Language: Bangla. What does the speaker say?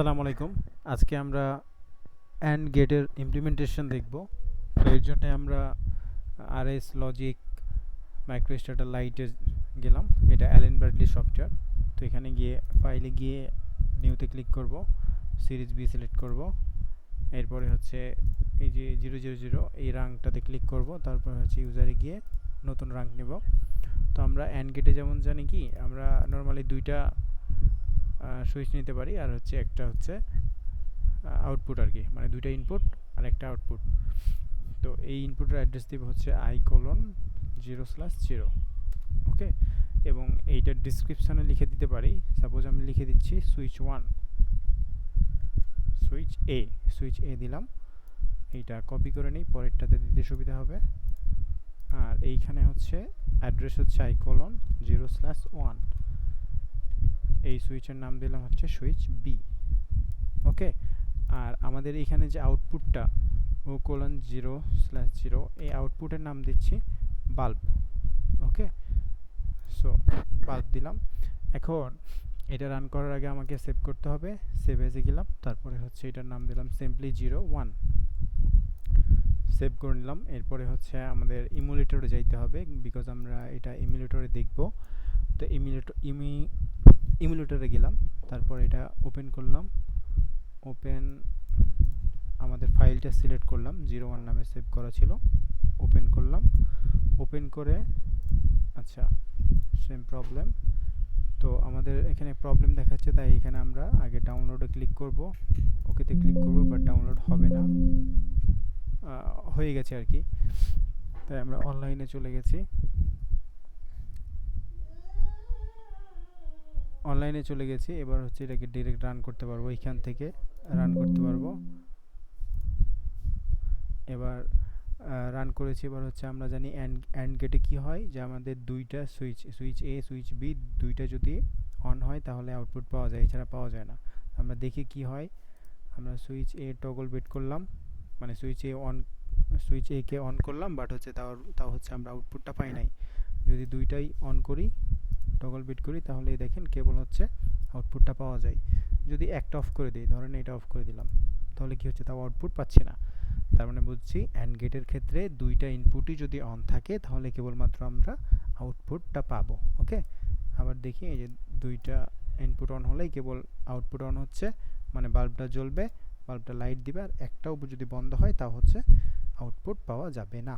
আসসালামু আলাইকুম। আজকে আমরা অ্যান্ড গেটের ইমপ্লিমেন্টেশন দেখব। তো এর জন্য আমরা আরএস লজিক মাইক্রোস্ট্রাটার লাইটে গেলাম। এটা অ্যালেন ব্র্যাডলি সফটওয়্যার। তো এখানে গিয়ে ফাইলে গিয়ে নিউতে ক্লিক করব, সিরিজ বি সিলেক্ট করব। এরপরে হচ্ছে এই যে 000 এই রাংটাতে ক্লিক করব, তারপর হচ্ছে ইউজারে গিয়ে নতুন রাং নেব। তো আমরা অ্যান্ড গেটে যেমন জানি কি আমরা নর্মালি দুইটা সুইচ নিতে পারি, আর হচ্ছে একটা হচ্ছে আউটপুট আর কি, মানে দুইটা ইনপুট আর একটা আউটপুট। তো এই ইনপুটের অ্যাড্রেস দিব হচ্ছে i:0/0। ওকে, এবং এইটার ডিসক্রিপশানে লিখে দিতে পারি। সাপোজ আমি লিখে দিচ্ছি সুইচ 1, সুইচ এ দিলাম। এইটা কপি করে নিই, পরেরটাতে দিতে সুবিধা হবে। আর এইখানে হচ্ছে অ্যাড্রেস হচ্ছে i:0/1। এই সুইচের নাম দিলাম হচ্ছে সুইচ বি। ওকে, আর আমাদের এখানে যে আউটপুটটা O:0/0, এই আউটপুটের নাম দিচ্ছি বাল্ব। ওকে, সো বাল্ব দিলাম। এখন এটা রান করার আগে আমাকে সেভ করতে হবে। সেভ এজে গেলাম, তারপরে হচ্ছে এটার নাম দিলাম সিম্পলি 01। সেভ করে নিলাম। এরপরে হচ্ছে আমাদের ইমুলেটরে যাইতে হবে, বিকজ আমরা এটা ইমুলেটরে দেখব। তো ইমুলেটরে গেলাম, তারপর এটা ওপেন করলাম। ওপেন, আমাদের ফাইলটা সিলেক্ট করলাম, 01 নামে সেভ করা ছিল। ওপেন করলাম, ওপেন করে আচ্ছা সেম প্রবলেম। তো আমাদের এখানে প্রবলেম দেখাচ্ছে, তাই এখানে আমরা আগে ডাউনলোডে ক্লিক করব, ওকেতে ক্লিক করব, বাট ডাউনলোড হবে না। হয়ে গেছে আর কি, তাই আমরা অনলাইনে চলে গেছি। এবার হচ্ছে এটাকে ডিরেক্ট রান করতে পারবো, এইখান থেকে রান করতে পারবো। এবার রান করেছি। এবার হচ্ছে আমরা জানি অ্যান্ড গেটে কি হয়, যে আমাদের দুইটা সুইচ এ সুইচ বি দুইটা যদি অন হয় তাহলে আউটপুট পাওয়া যায়, এছাড়া পাওয়া যায় না। আমরা দেখি কি হয়। আমরা সুইচ এ টগল বিট করলাম, মানে সুইচ এ কে অন করলাম, বাট হচ্ছে তাও হচ্ছে আমরা আউটপুটটা পাই নাই। যদি দুইটাই অন করি, টগল বিট করি, তাহলে দেখেন কেবল হচ্ছে আউটপুটটা পাওয়া যায়। যদি একটা অফ করে দিই, ধরেন এটা অফ করে দিলাম, তাহলে কি হচ্ছে, তাও আউটপুট পাচ্ছি না। তার মানে বুঝছি অ্যান্ড গেটের ক্ষেত্রে দুইটা ইনপুটই যদি অন থাকে তাহলে কেবলমাত্র আমরা আউটপুটটা পাবো। ওকে, আবার দেখি এই যে দুইটা ইনপুট অন হলেই কেবল আউটপুট অন হচ্ছে, মানে বাল্বটা জ্বলবে, বাল্বটা লাইট দিবে। আর একটাও যদি বন্ধ হয় তাও হচ্ছে আউটপুট পাওয়া যাবে না।